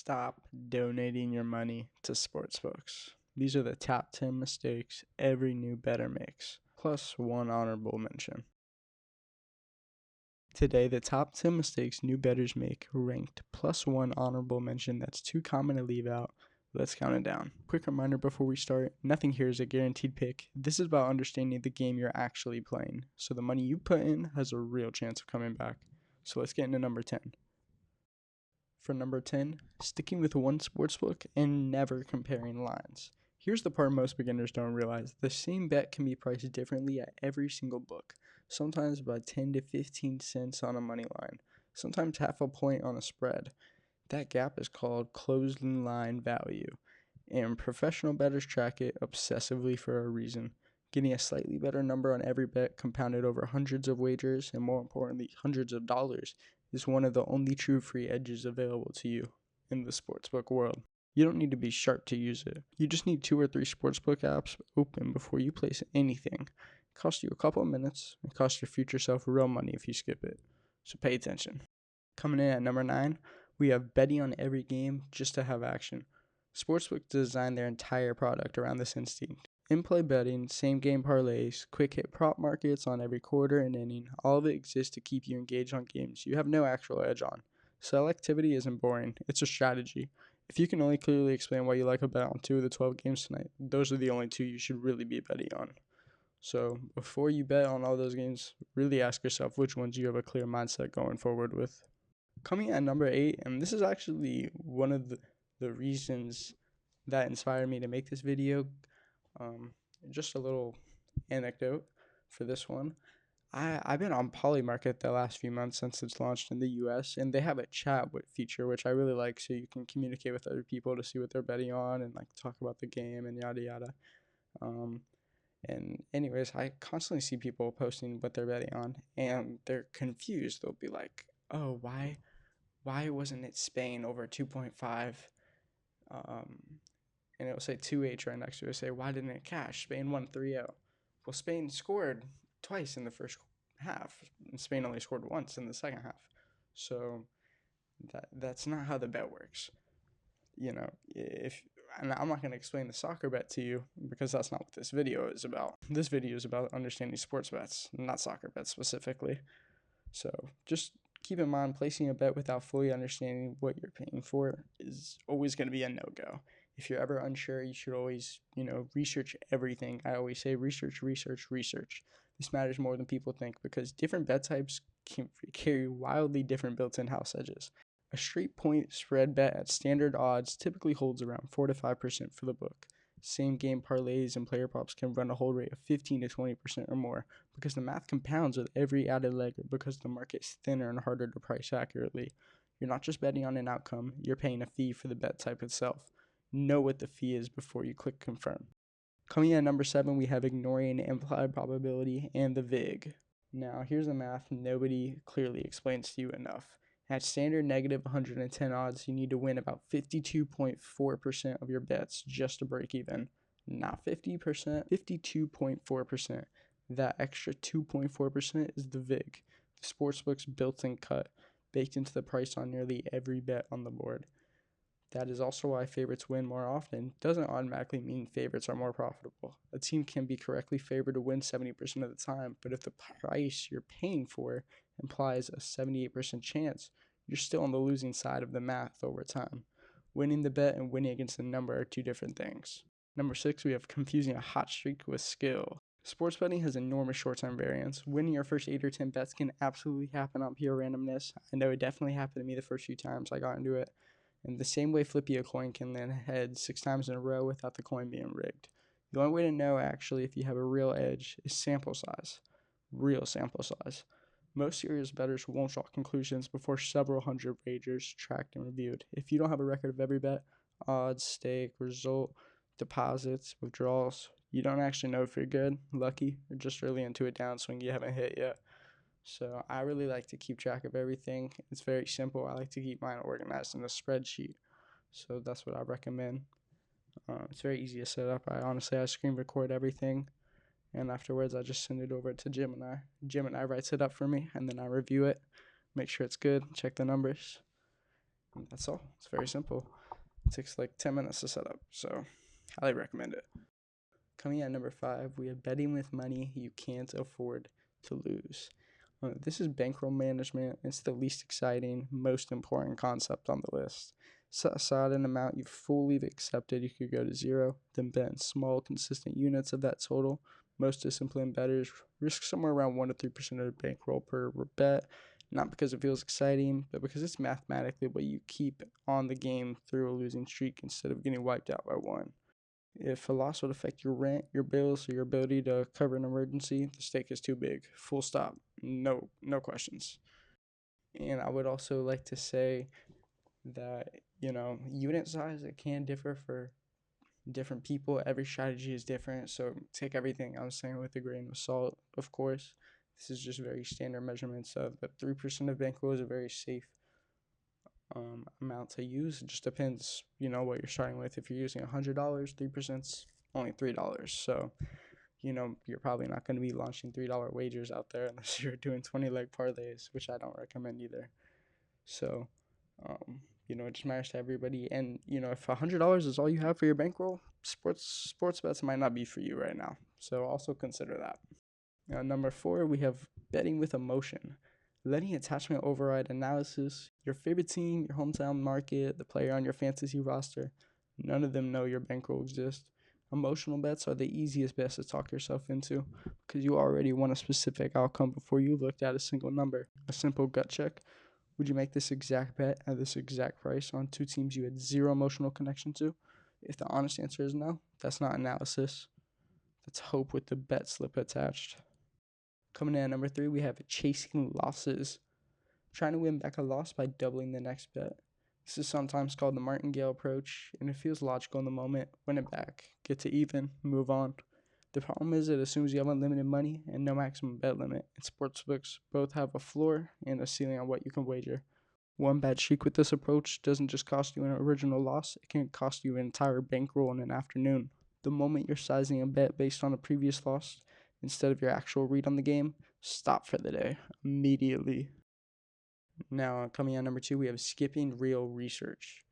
Stop donating your money to sportsbooks. These are the top 10 mistakes every new bettor makes, plus one honorable mention. Today, the top 10 mistakes new bettors make ranked, plus one honorable mention that's too common to leave out. Let's count it down. Quick reminder before we start, nothing here is a guaranteed pick. This is about understanding the game you're actually playing, so the money you put in has a real chance of coming back. So let's get into number 10. For number 10, sticking with one sportsbook and never comparing lines. Here's the part most beginners don't realize. The same bet can be priced differently at every single book, sometimes by 10 to 15 cents on a money line, sometimes half a point on a spread. That gap is called closing line value, and professional bettors track it obsessively for a reason. Getting a slightly better number on every bet compounded over hundreds of wagers, and more importantly, hundreds of dollars, is one of the only true free edges available to you in the sportsbook world. You don't need to be sharp to use it. You just need 2 or 3 sportsbook apps open before you place anything. It costs you a couple of minutes. It costs your future self real money if you skip it. So pay attention. Coming in at number 9, we have betting on every game just to have action. Sportsbook designed their entire product around this instinct. In-play betting, same-game parlays, quick-hit prop markets on every quarter and inning, all of it exists to keep you engaged on games you have no actual edge on. Selectivity isn't boring, it's a strategy. If you can only clearly explain why you like a bet on 2 of the 12 games tonight, those are the only 2 you should really be betting on. So before you bet on all those games, really ask yourself which ones you have a clear mindset going forward with. Coming at number 8, and this is actually one of the reasons that inspired me to make this video. Just a little anecdote for this one. I've been on Polymarket the last few months since it's launched in the US, and they have a chat feature, which I really like, so you can communicate with other people to see what they're betting on and like talk about the game and yada yada. And anyways, I constantly see people posting what they're betting on, and they're confused. They'll be like, "Oh, why wasn't it Spain over 2.5?" And it'll say 2H right next to it. Say, why didn't it cash? Spain won 3-0. Well, Spain scored twice in the first half, and Spain only scored once in the second half. So that's not how the bet works. And I'm not going to explain the soccer bet to you because that's not what this video is about. This video is about understanding sports bets, not soccer bets specifically. So just keep in mind, placing a bet without fully understanding what you're paying for is always going to be a no-go. If you're ever unsure, you should always, research everything. I always say research, research, research. This matters more than people think because different bet types can carry wildly different built-in house edges. A straight point spread bet at standard odds typically holds around 4 to 5% for the book. Same game parlays and player props can run a hold rate of 15 to 20% or more because the math compounds with every added leg because the market's thinner and harder to price accurately. You're not just betting on an outcome, you're paying a fee for the bet type itself. Know what the fee is before you click confirm. Coming in at number 7, we have ignoring implied probability and the VIG. Now, here's the math nobody clearly explains to you enough. At standard negative 110 odds, you need to win about 52.4% of your bets just to break even. Not 50%, 52.4%. That extra 2.4% is the VIG, the sportsbook's built-in cut, baked into the price on nearly every bet on the board. That is also why favorites win more often. Doesn't automatically mean favorites are more profitable. A team can be correctly favored to win 70% of the time, but if the price you're paying for implies a 78% chance, you're still on the losing side of the math over time. Winning the bet and winning against the number are 2 different things. Number 6, we have confusing a hot streak with skill. Sports betting has enormous short-term variance. Winning your first 8 or 10 bets can absolutely happen on pure randomness. I know it definitely happened to me the first few times I got into it. And the same way flipping a coin can land head 6 times in a row without the coin being rigged. The only way to know actually if you have a real edge is sample size. Real sample size. Most serious bettors won't draw conclusions before several hundred wagers tracked and reviewed. If you don't have a record of every bet, odds, stake, result, deposits, withdrawals, you don't actually know if you're good, lucky, or just really into a downswing you haven't hit yet. So I really like to keep track of everything. It's very simple. I like to keep mine organized in a spreadsheet. So that's what I recommend. It's very easy to set up. I screen record everything. And afterwards, I just send it over to Gemini. Gemini writes it up for me, and then I review it, make sure it's good, check the numbers. And that's all. It's very simple. It takes like 10 minutes to set up, so highly recommend it. Coming at number 5, we have betting with money you can't afford to lose. This is bankroll management. It's the least exciting, most important concept on the list. Set aside an amount you've fully accepted you could go to zero, then bet in small, consistent units of that total. Most disciplined bettors risk somewhere around 1 to 3% of their bankroll per bet, not because it feels exciting, but because it's mathematically what you keep on the game through a losing streak instead of getting wiped out by one. If a loss would affect your rent, your bills, or your ability to cover an emergency, the stake is too big. Full stop. No questions. And I would also like to say that, unit size, it can differ for different people. Every strategy is different, so take everything I'm saying with a grain of salt, of course. This is just very standard measurements of the 3% of bankroll is a very safe amount to use. It just depends, what you're starting with. If you're using $100, 3%'s only $3. So, you're probably not going to be launching $3 wagers out there unless you're doing 20-leg parlays, which I don't recommend either. So, it just matters to everybody. And, if $100 is all you have for your bankroll, sports bets might not be for you right now. So also consider that. Number 4, we have betting with emotion. Letting attachment override analysis. Your favorite team, your hometown market, the player on your fantasy roster, none of them know your bankroll exists. Emotional bets are the easiest bets to talk yourself into because you already want a specific outcome before you looked at a single number. A simple gut check. Would you make this exact bet at this exact price on 2 teams you had zero emotional connection to? If the honest answer is no, that's not analysis. That's hope with the bet slip attached. Coming in at number 3, we have chasing losses. Trying to win back a loss by doubling the next bet. This is sometimes called the martingale approach, and it feels logical in the moment. Win it back, get to even, move on. The problem is it assumes you have unlimited money and no maximum bet limit, and sportsbooks both have a floor and a ceiling on what you can wager. One bad streak with this approach doesn't just cost you an original loss, it can cost you an entire bankroll in an afternoon. The moment you're sizing a bet based on a previous loss instead of your actual read on the game, stop for the day immediately. Now, coming on number 2, we have skipping real research.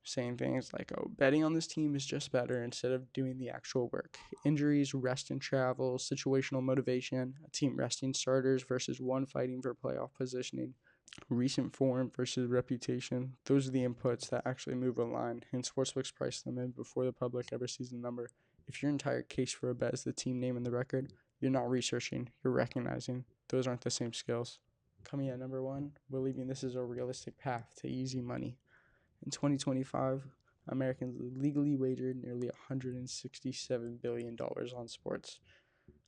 Saying things like, betting on this team is just better instead of doing the actual work. Injuries, rest and travel, situational motivation, a team resting starters versus one fighting for playoff positioning, recent form versus reputation. Those are the inputs that actually move a line, and sportsbooks price them in before the public ever sees the number. If your entire case for a bet is the team name and the record, you're not researching, you're recognizing. Those aren't the same skills. Coming at number 1, believing this is a realistic path to easy money. In 2025, Americans legally wagered nearly $167 billion on sports.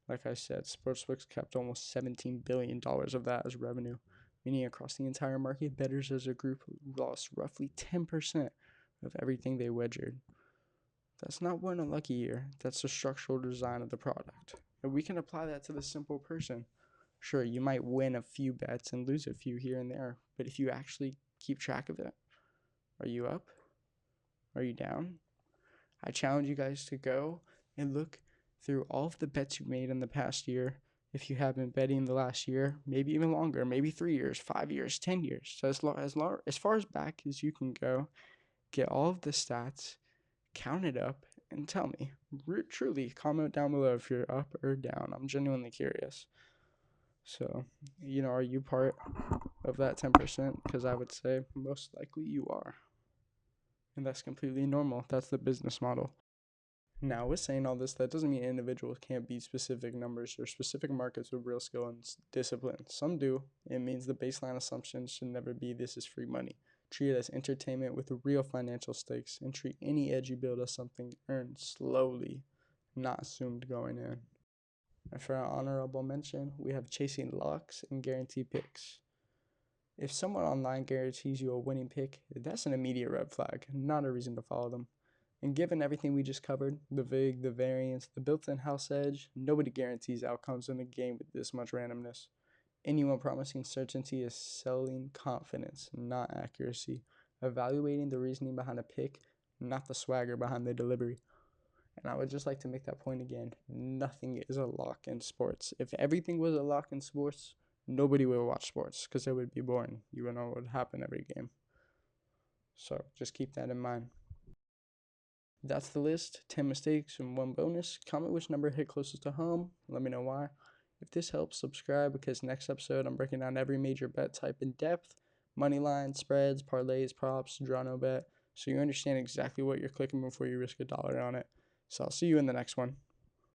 Like I said, sportsbooks kept almost $17 billion of that as revenue, meaning across the entire market, bettors as a group lost roughly 10% of everything they wagered. That's not one unlucky year. That's the structural design of the product. And we can apply that to the simple person. Sure, you might win a few bets and lose a few here and there, but if you actually keep track of it, are you up? Are you down? I challenge you guys to go and look through all of the bets you made in the past year. If you have been betting the last year, maybe even longer, maybe 3 years, 5 years, 10 years. So as far as back as you can go, get all of the stats, count it up, and tell me. Truly, comment down below if you're up or down. I'm genuinely curious. So, are you part of that 10%? Because I would say most likely you are. And that's completely normal. That's the business model. Now, with saying all this, that doesn't mean individuals can't beat specific numbers or specific markets with real skill and discipline. Some do. It means the baseline assumption should never be this is free money. Treat it as entertainment with real financial stakes, and treat any edge you build as something earned slowly, not assumed going in. And for our honorable mention, we have chasing locks and guarantee picks. If someone online guarantees you a winning pick, that's an immediate red flag, not a reason to follow them. And given everything we just covered, the VIG, the variance, the built-in house edge, nobody guarantees outcomes in a game with this much randomness. Anyone promising certainty is selling confidence, not accuracy. Evaluating the reasoning behind a pick, not the swagger behind the delivery. And I would just like to make that point again. Nothing is a lock in sports. If everything was a lock in sports, nobody would watch sports because it would be boring. You would know what would happen every game. So just keep that in mind. That's the list. 10 mistakes and 1 bonus. Comment which number hit closest to home. Let me know why. If this helps, subscribe, because next episode I'm breaking down every major bet type in depth. Money lines, spreads, parlays, props, draw no bet. So you understand exactly what you're clicking before you risk $1 on it. So I'll see you in the next one.